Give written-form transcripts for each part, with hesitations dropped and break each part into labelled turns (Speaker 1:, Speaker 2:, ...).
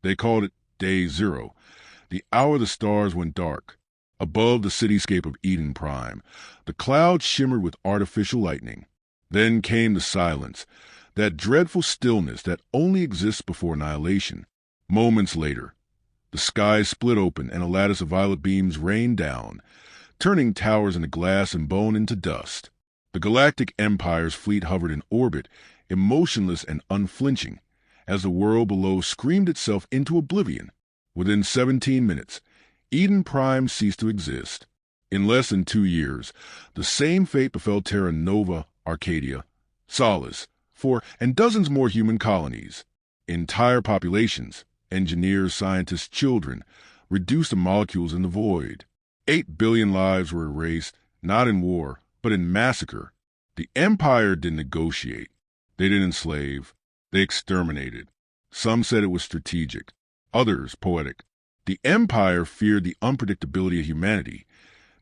Speaker 1: They called it Day Zero, the hour the stars went dark. Above the cityscape of Eden Prime, the clouds shimmered with artificial lightning. Then came the silence, that dreadful stillness that only exists before annihilation. Moments later, the sky split open and a lattice of violet beams rained down, turning towers into glass and bone into dust. The Galactic Empire's fleet hovered in orbit, emotionless and unflinching, as the world below screamed itself into oblivion. Within 17 minutes, Eden Prime ceased to exist. In less than 2 years, the same fate befell Terra Nova, Arcadia, Solace, 4, and dozens more human colonies. Entire populations, engineers, scientists, children, reduced to molecules in the void. 8 billion lives were erased, not in war, but in massacre. The Empire didn't negotiate. They didn't enslave. They exterminated. Some said it was strategic, others poetic. The Empire feared the unpredictability of humanity,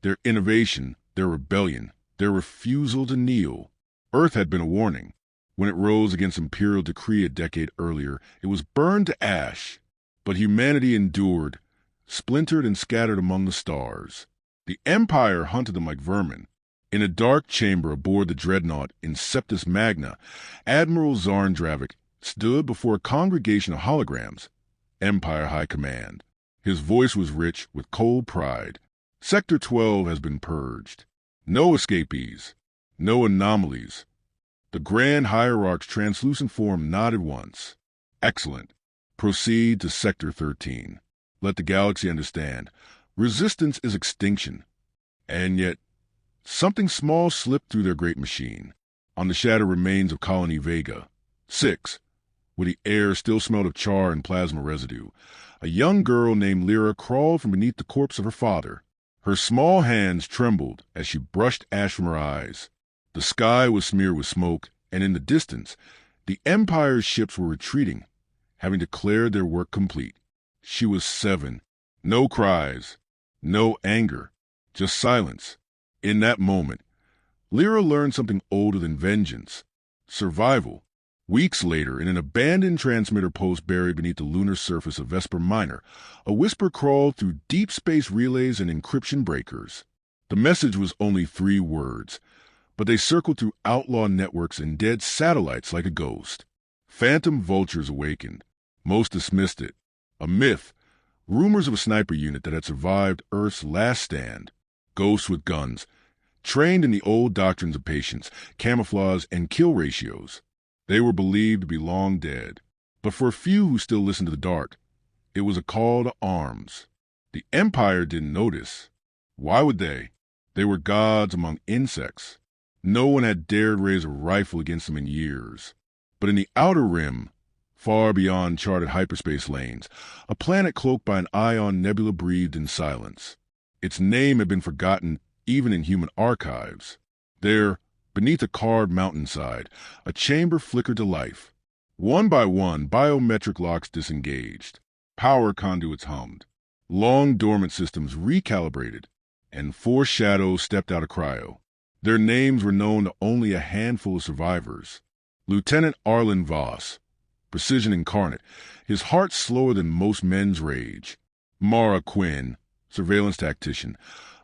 Speaker 1: their innovation, their rebellion, their refusal to kneel. Earth had been a warning. When it rose against imperial decree a decade earlier, it was burned to ash. But humanity endured, splintered and scattered among the stars. The Empire hunted them like vermin. In a dark chamber aboard the dreadnought Inceptus Magna, Admiral Zarndravik stood before a congregation of holograms, Empire High Command. His voice was rich with cold pride. Sector 12 has been purged. No escapees. No anomalies. The Grand Hierarch's translucent form nodded once. Excellent. Proceed to Sector 13. Let the galaxy understand. Resistance is extinction. And yet, something small slipped through their great machine. On the shattered remains of Colony Vega 6, where the air still smelled of char and plasma residue, a young girl named Lyra crawled from beneath the corpse of her father. Her small hands trembled as she brushed ash from her eyes. The sky was smeared with smoke, and in the distance, the Empire's ships were retreating, having declared their work complete. She was 7. No cries, no anger, just silence. In that moment, Lyra learned something older than vengeance: survival. Weeks later, in an abandoned transmitter post buried beneath the lunar surface of Vesper Minor, a whisper crawled through deep space relays and encryption breakers. The message was only 3 words, but they circled through outlaw networks and dead satellites like a ghost. Phantom vultures awakened. Most dismissed it. A myth. Rumors of a sniper unit that had survived Earth's last stand. Ghosts with guns, trained in the old doctrines of patience, camouflage, and kill ratios. They were believed to be long dead, but for a few who still listened to the dark, it was a call to arms. The Empire didn't notice. Why would they? They were gods among insects. No one had dared raise a rifle against them in years. But in the outer rim, far beyond charted hyperspace lanes, a planet cloaked by an ion nebula breathed in silence. Its name had been forgotten even in human archives. There, beneath a carved mountainside, a chamber flickered to life. One by one, biometric locks disengaged. Power conduits hummed. Long dormant systems recalibrated, and 4 shadows stepped out of cryo. Their names were known to only a handful of survivors. Lieutenant Arlen Voss, precision incarnate, his heart slower than most men's rage. Mara Quinn, surveillance tactician,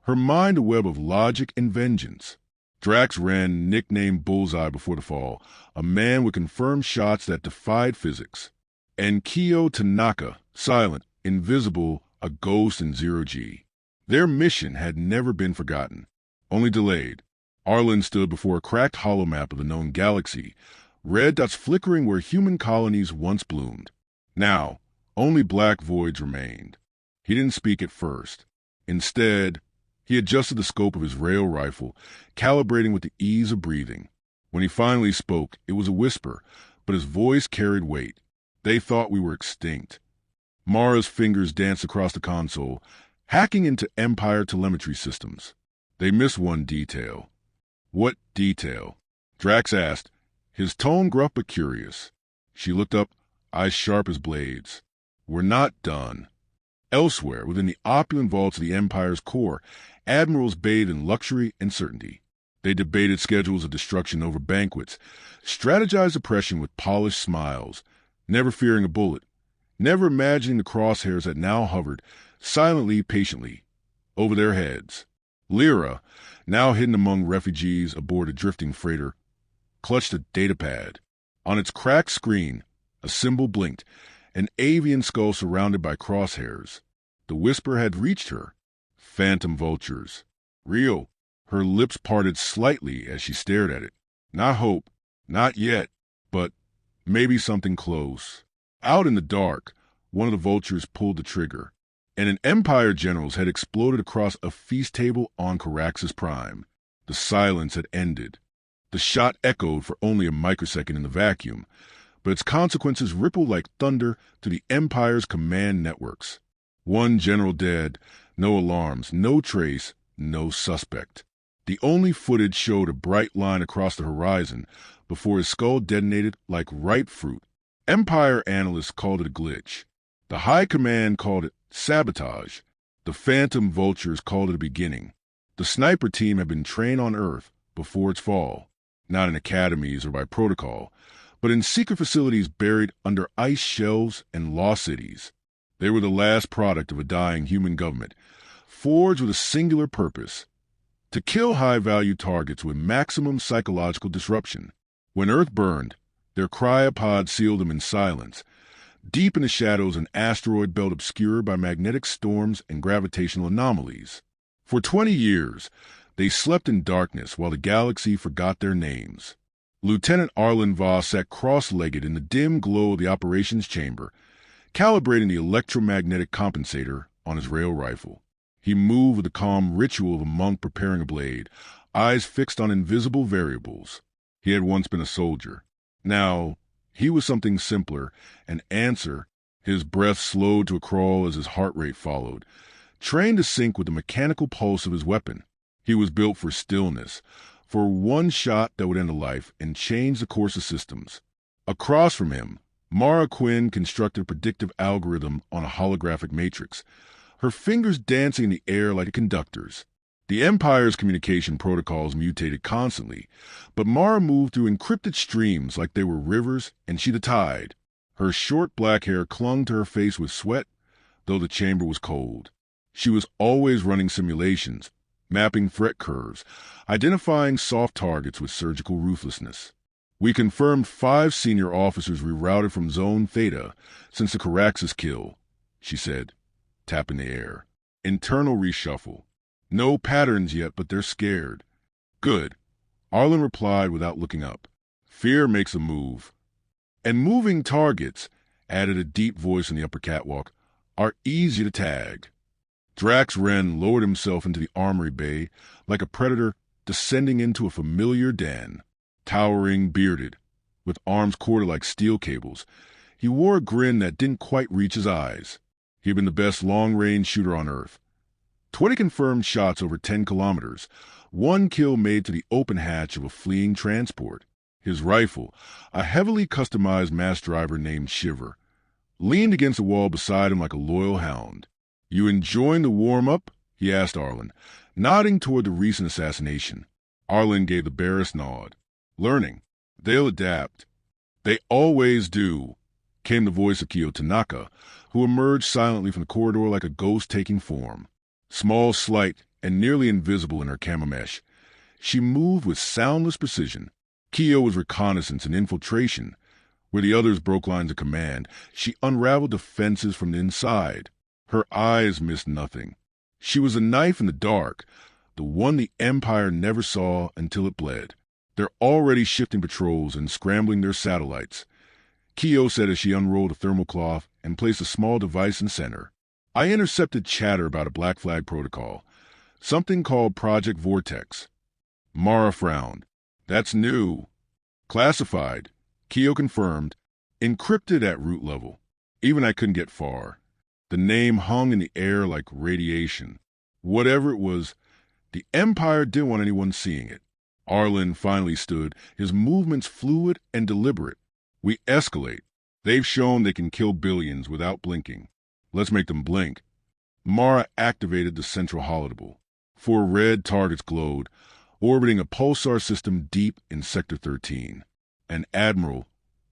Speaker 1: her mind a web of logic and vengeance. Drax Wren, nicknamed Bullseye before the fall, a man with confirmed shots that defied physics. And Kyo Tanaka, silent, invisible, a ghost in 0G. Their mission had never been forgotten, only delayed. Arlen stood before a cracked holomap of the known galaxy, red dots flickering where human colonies once bloomed. Now, only black voids remained. He didn't speak at first. Instead, he adjusted the scope of his rail rifle, calibrating with the ease of breathing. When he finally spoke, it was a whisper, but his voice carried weight. They thought we were extinct. Mara's fingers danced across the console, hacking into Empire telemetry systems. They missed one detail. What detail? Drax asked, his tone gruff but curious. She looked up, eyes sharp as blades. We're not done. Elsewhere, within the opulent vaults of the Empire's core, admirals bathed in luxury and certainty. They debated schedules of destruction over banquets, strategized oppression with polished smiles, never fearing a bullet, never imagining the crosshairs that now hovered, silently, patiently, over their heads. Lyra, now hidden among refugees aboard a drifting freighter, clutched a datapad. On its cracked screen, a symbol blinked, an avian skull surrounded by crosshairs. The whisper had reached her. Phantom vultures. Real. Her lips parted slightly as she stared at it. Not hope, not yet, but maybe something close. Out in the dark, one of the vultures pulled the trigger, and an Empire general's head exploded across a feast table on Caraxes Prime. The silence had ended. The shot echoed for only a microsecond in the vacuum, but its consequences rippled like thunder to the Empire's command networks. One general dead, no alarms, no trace, no suspect. The only footage showed a bright line across the horizon before his skull detonated like ripe fruit. Empire analysts called it a glitch. The High Command called it sabotage. The Phantom Vultures called it a beginning. The sniper team had been trained on Earth before its fall, not in academies or by protocol, but in secret facilities buried under ice shelves and lost cities. They were the last product of a dying human government, forged with a singular purpose: to kill high-value targets with maximum psychological disruption. When Earth burned, their cryopods sealed them in silence, deep in the shadows an asteroid belt obscured by magnetic storms and gravitational anomalies. For 20 years, they slept in darkness while the galaxy forgot their names. Lieutenant Arlen Voss sat cross-legged in the dim glow of the operations chamber, calibrating the electromagnetic compensator on his rail rifle. He moved with the calm ritual of a monk preparing a blade, eyes fixed on invisible variables. He had once been a soldier. Now, he was something simpler, an answer. His breath slowed to a crawl as his heart rate followed, trained to sync with the mechanical pulse of his weapon. He was built for stillness, for one shot that would end a life and change the course of systems. Across from him, Mara Quinn constructed a predictive algorithm on a holographic matrix, her fingers dancing in the air like conductors. The Empire's communication protocols mutated constantly, but Mara moved through encrypted streams like they were rivers and she the tide. Her short black hair clung to her face with sweat, though the chamber was cold. She was always running simulations, mapping threat curves, identifying soft targets with surgical ruthlessness. We confirmed 5 senior officers rerouted from Zone Theta since the Caraxes kill, she said, tapping the air. Internal reshuffle. No patterns yet, but they're scared. Good, Arlen replied without looking up. Fear makes a move. And moving targets, added a deep voice in the upper catwalk, are easy to tag. Drax Wren lowered himself into the armory bay like a predator descending into a familiar den. Towering, bearded, with arms corded like steel cables, he wore a grin that didn't quite reach his eyes. He had been the best long-range shooter on Earth. 20 confirmed shots over 10 kilometers, 1 kill made to the open hatch of a fleeing transport. His rifle, a heavily customized mass driver named Shiver, leaned against the wall beside him like a loyal hound. You enjoying the warm-up? He asked Arlen, nodding toward the recent assassination. Arlen gave the barest nod. Learning. They'll adapt. They always do, came the voice of Kyo Tanaka, who emerged silently from the corridor like a ghost taking form. Small, slight, and nearly invisible in her camo mesh, she moved with soundless precision. Kyo was reconnaissance and infiltration. Where the others broke lines of command, she unraveled defenses from the inside. Her eyes missed nothing. She was a knife in the dark, the one the Empire never saw until it bled. They're already shifting patrols and scrambling their satellites, Kyo said as she unrolled a thermocloth and placed a small device in center. I intercepted chatter about a Black Flag protocol, something called Project Vortex. Mara frowned. That's new. Classified, Kyo confirmed, encrypted at root level. Even I couldn't get far. The name hung in the air like radiation. Whatever it was, the Empire didn't want anyone seeing it. Arlen finally stood, his movements fluid and deliberate. We escalate. They've shown they can kill billions without blinking. Let's make them blink. Mara activated the central holodeble. 4 red targets glowed, orbiting a pulsar system deep in Sector 13. An admiral,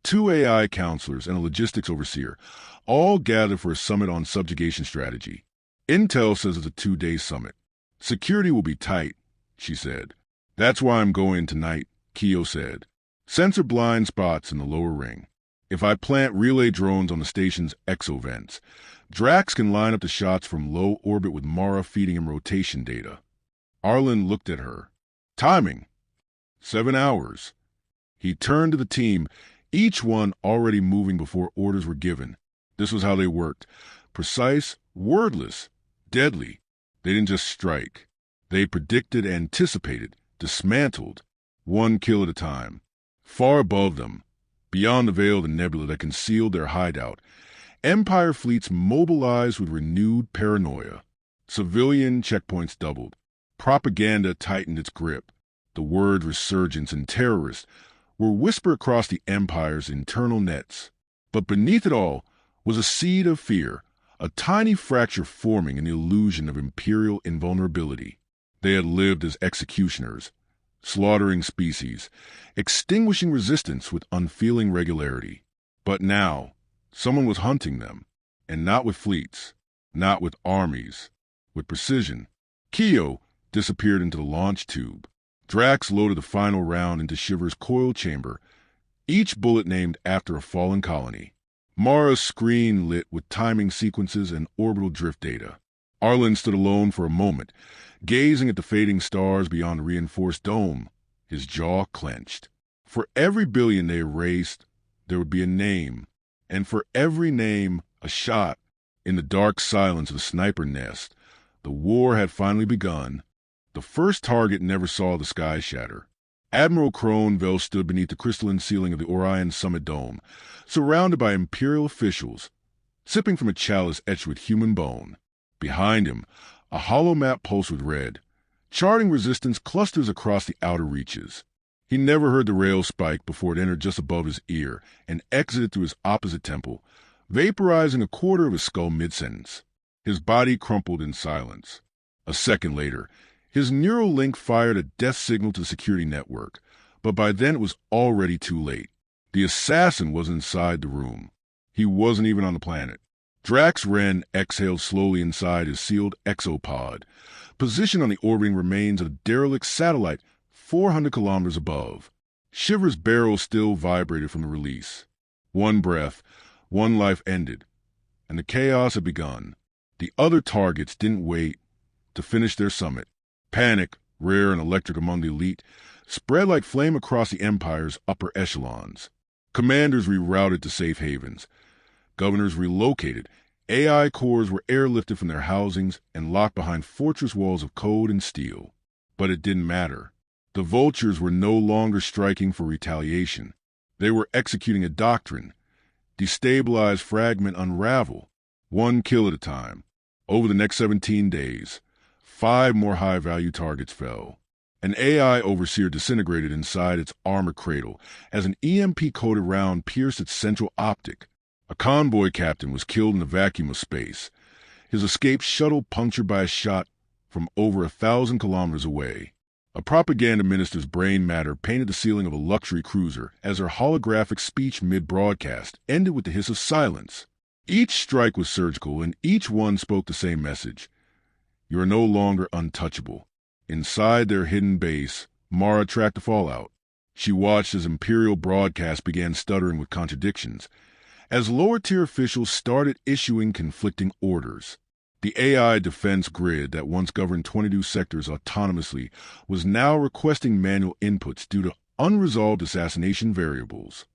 Speaker 1: 2 AI counselors, and a logistics overseer, all gather for a summit on subjugation strategy. Intel says it's a 2-day summit. Security will be tight, she said. That's why I'm going tonight, Keo said. Sensor blind spots in the lower ring. If I plant relay drones on the station's exovents, Drax can line up the shots from low orbit with Mara feeding him rotation data. Arlen looked at her. Timing. 7 hours. He turned to the team, each one already moving before orders were given. This was how they worked. Precise, wordless, deadly. They didn't just strike. They predicted, anticipated, dismantled, one kill at a time. Far above them, beyond the veil of the nebula that concealed their hideout, Empire fleets mobilized with renewed paranoia. Civilian checkpoints doubled. Propaganda tightened its grip. The words resurgence and terrorist were whispered across the Empire's internal nets. But beneath it all was a seed of fear, a tiny fracture forming in the illusion of imperial invulnerability. They had lived as executioners, slaughtering species, extinguishing resistance with unfeeling regularity. But now, someone was hunting them, and not with fleets, not with armies, with precision. Keo disappeared into the launch tube. Drax loaded the final round into Shiver's coil chamber, each bullet named after a fallen colony. Mara's screen lit with timing sequences and orbital drift data. Arlen stood alone for a moment, gazing at the fading stars beyond the reinforced dome, his jaw clenched. For every billion they erased, there would be a name, and for every name, a shot. In the dark silence of the sniper nest, the war had finally begun. The first target never saw the sky shatter. Admiral Kronville stood beneath the crystalline ceiling of the Orion Summit Dome, surrounded by Imperial officials, sipping from a chalice etched with human bone. Behind him, a hollow map pulsed with red, charting resistance clusters across the outer reaches. He never heard the rail spike before it entered just above his ear and exited through his opposite temple, vaporizing a quarter of his skull mid-sentence. His body crumpled in silence. A second later, his neural link fired a death signal to the security network, but by then it was already too late. The assassin was inside the room. He wasn't even on the planet. Drax Wren exhaled slowly inside his sealed exopod, positioned on the orbiting remains of a derelict satellite 400 kilometers above. Shiver's barrel still vibrated from the release. One breath, one life ended, and the chaos had begun. The other targets didn't wait to finish their summit. Panic, rare and electric among the elite, spread like flame across the Empire's upper echelons. Commanders rerouted to safe havens. Governors relocated. AI cores were airlifted from their housings and locked behind fortress walls of code and steel. But it didn't matter. The vultures were no longer striking for retaliation. They were executing a doctrine. Destabilize, fragment, unravel. One kill at a time. Over the next 17 days, 5 more high-value targets fell. An AI overseer disintegrated inside its armor cradle as an EMP-coated round pierced its central optic. A convoy captain was killed in the vacuum of space, his escape shuttle punctured by a shot from over 1,000 kilometers away. A propaganda minister's brain matter painted the ceiling of a luxury cruiser as her holographic speech mid-broadcast ended with the hiss of silence. Each strike was surgical, and each one spoke the same message. You are no longer untouchable. Inside their hidden base, Mara tracked the fallout. She watched as Imperial broadcasts began stuttering with contradictions, as lower-tier officials started issuing conflicting orders. The AI defense grid that once governed 22 sectors autonomously was now requesting manual inputs due to unresolved assassination variables.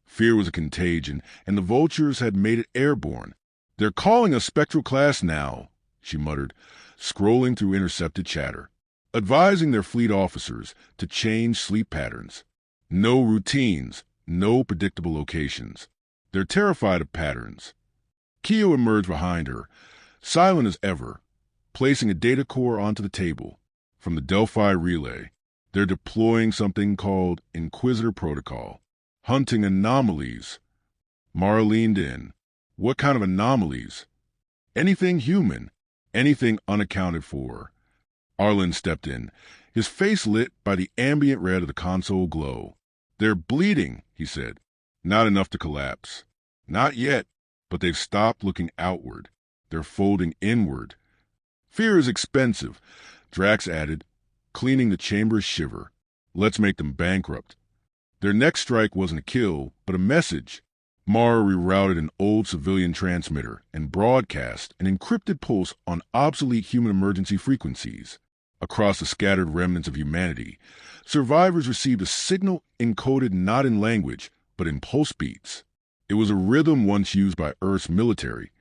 Speaker 1: Fear was a contagion, and the vultures had made it airborne. They're calling us spectral class now, she muttered, scrolling through intercepted chatter, advising their fleet officers to change sleep patterns. No routines, no predictable locations. They're terrified of patterns. Keo emerged behind her, silent as ever, placing a data core onto the table. From the Delphi relay, they're deploying something called Inquisitor Protocol, hunting anomalies. Mara leaned in. What kind of anomalies? Anything human, anything unaccounted for. Arlen stepped in, his face lit by the ambient red of the console glow. They're bleeding, he said. Not enough to collapse. Not yet, but they've stopped looking outward. They're folding inward. Fear is expensive, Drax added, cleaning the chamber's shiver. Let's make them bankrupt. Their next strike wasn't a kill, but a message. Mara rerouted an old civilian transmitter and broadcast an encrypted pulse on obsolete human emergency frequencies. Across the scattered remnants of humanity, survivors received a signal encoded not in language, but in pulse beats. It was a rhythm once used by Earth's military,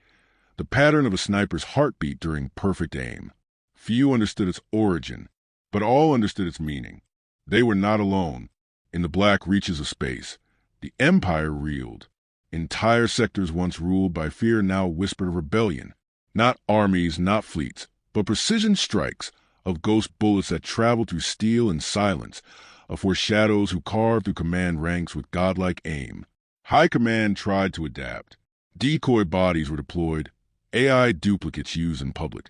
Speaker 1: the pattern of a sniper's heartbeat during perfect aim. Few understood its origin, but all understood its meaning. They were not alone. In the black reaches of space, the Empire reeled. Entire sectors once ruled by fear now whispered of rebellion. Not armies, not fleets, but precision strikes of ghost bullets that traveled through steel and silence, of foreshadows who carved through command ranks with godlike aim. High Command tried to adapt. Decoy bodies were deployed, AI duplicates used in public.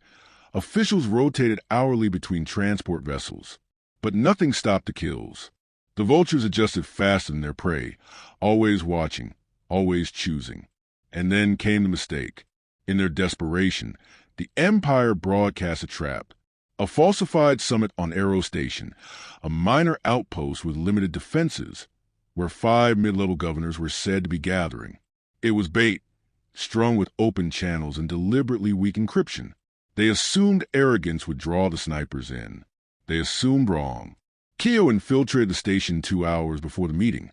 Speaker 1: Officials rotated hourly between transport vessels. But nothing stopped the kills. The vultures adjusted faster than their prey, always watching, always choosing. And then came the mistake. In their desperation, the Empire broadcast a trap. A falsified summit on Aero Station, a minor outpost with limited defenses, where 5 mid-level governors were said to be gathering. It was bait, strung with open channels and deliberately weak encryption. They assumed arrogance would draw the snipers in. They assumed wrong. Keo infiltrated the station 2 hours before the meeting,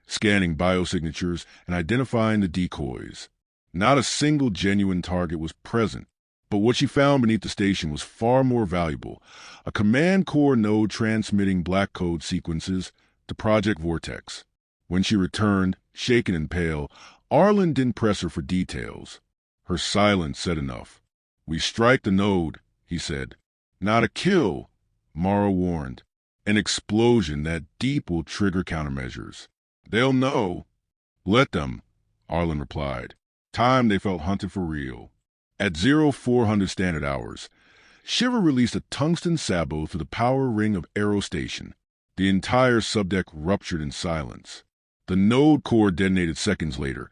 Speaker 1: scanning biosignatures and identifying the decoys. Not a single genuine target was present, but what she found beneath the station was far more valuable. A command core node transmitting black code sequences to Project Vortex. When she returned, shaken and pale, Arlen didn't press her for details. Her silence said enough. "We strike the node," he said. "Not a kill," Mara warned. "An explosion that deep will trigger countermeasures." "They'll know." "Let them," Arlen replied. Time they felt hunted for real. At 0400 standard hours, Shiver released a tungsten sabot through the power ring of Aero Station. The entire subdeck ruptured in silence. The node core detonated seconds later,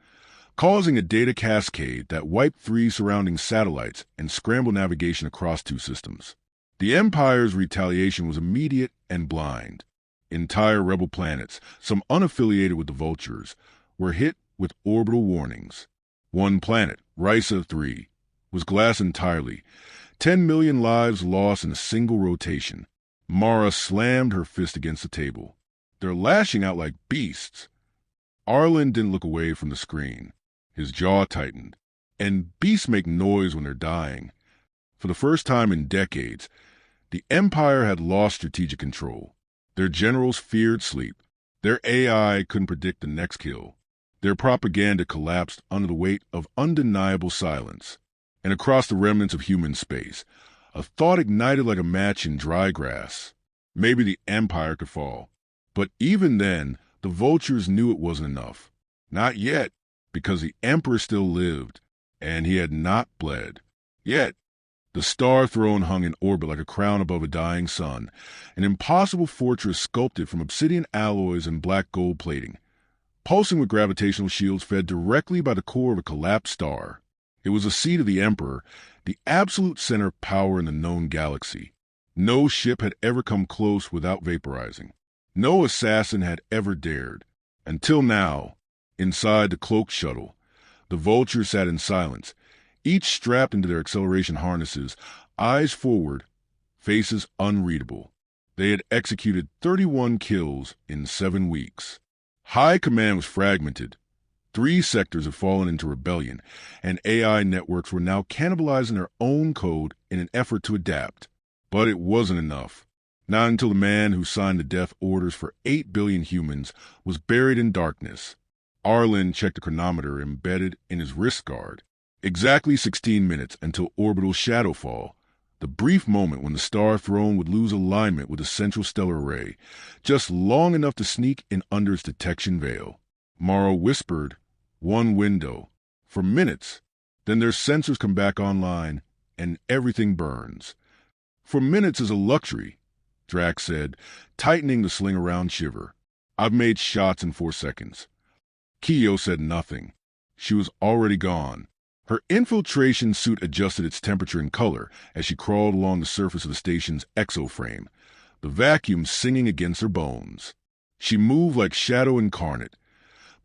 Speaker 1: causing a data cascade that wiped 3 surrounding satellites and scrambled navigation across 2 systems. The Empire's retaliation was immediate and blind. Entire rebel planets, some unaffiliated with the Vultures, were hit with orbital warnings. One planet, Risa 3, was glassed entirely. 10 million lives lost in a single rotation. Mara slammed her fist against the table. "They're lashing out like beasts." Arlen didn't look away from the screen. His jaw tightened. And beasts make noise when they're dying. For the first time in decades, the Empire had lost strategic control. Their generals feared sleep. Their AI couldn't predict the next kill. Their propaganda collapsed under the weight of undeniable silence. And across the remnants of human space, a thought ignited like a match in dry grass. Maybe the Empire could fall. But even then, the Vultures knew it wasn't enough. Not yet, because the Emperor still lived, and he had not bled. Yet, the Star Throne hung in orbit like a crown above a dying sun, an impossible fortress sculpted from obsidian alloys and black gold plating, pulsing with gravitational shields fed directly by the core of a collapsed star. It was the seat of the Emperor, the absolute center of power in the known galaxy. No ship had ever come close without vaporizing. No assassin had ever dared. Until now, inside the cloaked shuttle, the Vultures sat in silence, each strapped into their acceleration harnesses, eyes forward, faces unreadable. They had executed 31 kills in 7 weeks. High Command was fragmented. 3 sectors had fallen into rebellion, and AI networks were now cannibalizing their own code in an effort to adapt. But it wasn't enough. Not until the man who signed the death orders for 8 billion humans was buried in darkness. Arlen checked the chronometer embedded in his wrist guard. Exactly 16 minutes until orbital shadowfall, the brief moment when the Star Throne would lose alignment with the central stellar array, just long enough to sneak in under its detection veil. Mara whispered, "One window." For minutes. Then their sensors come back online, and everything burns. "For minutes is a luxury," Drax said, tightening the sling around Shiver. "I've made shots in 4 seconds." Kiyo said nothing. She was already gone. Her infiltration suit adjusted its temperature and color as she crawled along the surface of the station's exoframe, the vacuum singing against her bones. She moved like shadow incarnate,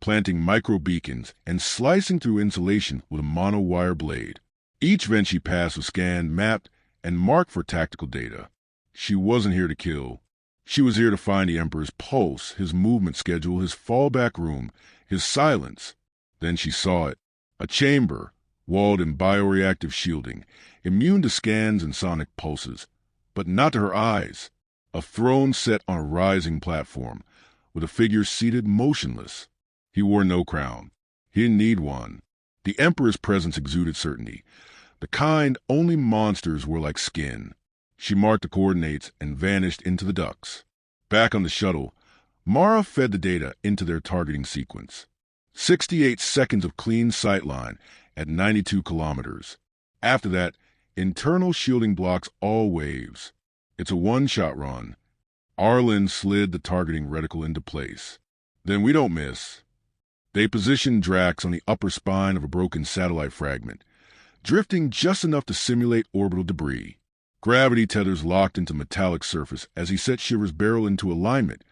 Speaker 1: planting micro-beacons and slicing through insulation with a monowire blade. Each vent she passed was scanned, mapped, and marked for tactical data. She wasn't here to kill. She was here to find the Emperor's pulse, his movement schedule, his fallback room, his silence. Then she saw it. A chamber, walled in bioreactive shielding, immune to scans and sonic pulses, but not to her eyes. A throne set on a rising platform, with a figure seated motionless. He wore no crown. He didn't need one. The Emperor's presence exuded certainty, the kind only monsters were like skin. She marked the coordinates and vanished into the ducts. Back on the shuttle, Mara fed the data into their targeting sequence. 68 seconds of clean sightline at 92 kilometers. After that, internal shielding blocks all waves. It's a one-shot run. Arlen slid the targeting reticle into place. Then we don't miss. They positioned Drax on the upper spine of a broken satellite fragment, drifting just enough to simulate orbital debris. Gravity tethers locked into metallic surface as he set Shiver's barrel into alignment,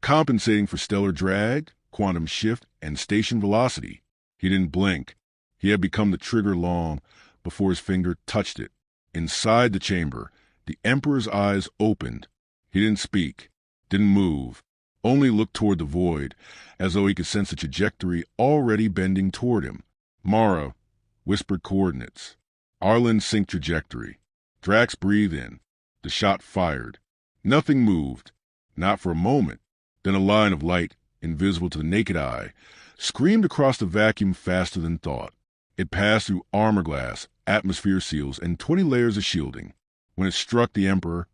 Speaker 1: compensating for stellar drag, quantum shift, and station velocity. He didn't blink. He had become the trigger long before his finger touched it. Inside the chamber, the Emperor's eyes opened. He didn't speak, didn't move, only looked toward the void, as though he could sense the trajectory already bending toward him. Mara whispered coordinates. Arlen synced trajectory. Drax breathed in. The shot fired. Nothing moved, not for a moment. Then a line of light, invisible to the naked eye, screamed across the vacuum faster than thought. It passed through armor glass, atmosphere seals, and 20 layers of shielding. When it struck the Emperor,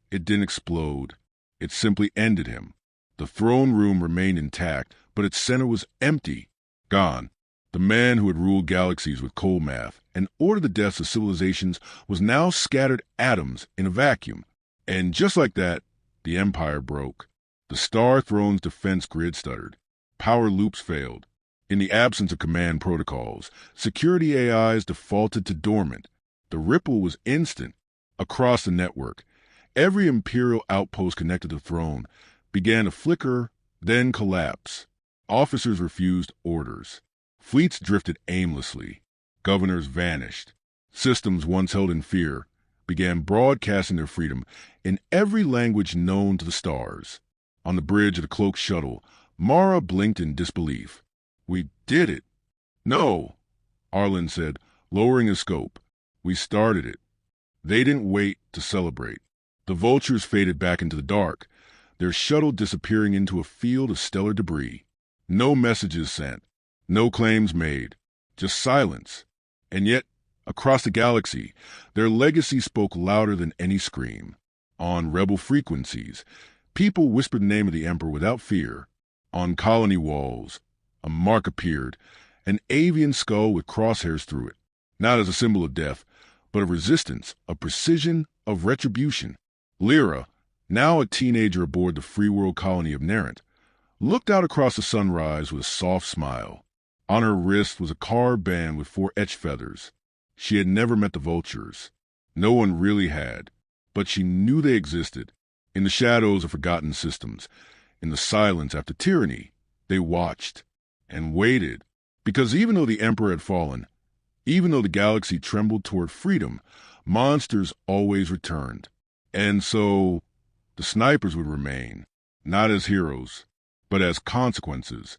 Speaker 1: it didn't explode. It simply ended him. The throne room remained intact, but its center was empty, gone. The man who had ruled galaxies with cold math and ordered the deaths of civilizations was now scattered atoms in a vacuum. And just like that, the Empire broke. The Star Throne's defense grid stuttered. Power loops failed. In the absence of command protocols, security AIs defaulted to dormant. The ripple was instant. Across the network, every Imperial outpost connected to the throne began to flicker, then collapse. Officers refused orders. Fleets drifted aimlessly. Governors vanished. Systems once held in fear began broadcasting their freedom in every language known to the stars. On the bridge of the cloaked shuttle, Mara blinked in disbelief. "We did it." "No," Arlen said, lowering his scope. "We started it." They didn't wait to celebrate. The vultures faded back into the dark, their shuttle disappearing into a field of stellar debris. No messages sent, no claims made, just silence. And yet, across the galaxy, their legacy spoke louder than any scream. On rebel frequencies, people whispered the name of the Emperor without fear. On colony walls, a mark appeared, an avian skull with crosshairs through it, not as a symbol of death, but of resistance, of precision, of retribution. Lyra, now a teenager aboard the free world colony of Narrant, looked out across the sunrise with a soft smile. On her wrist was a carved band with 4 etched feathers. She had never met the vultures. No one really had, but she knew they existed. In the shadows of forgotten systems, in the silence after tyranny, they watched and waited. Because even though the Emperor had fallen, even though the galaxy trembled toward freedom, monsters always returned. And so the snipers would remain, not as heroes, but as consequences.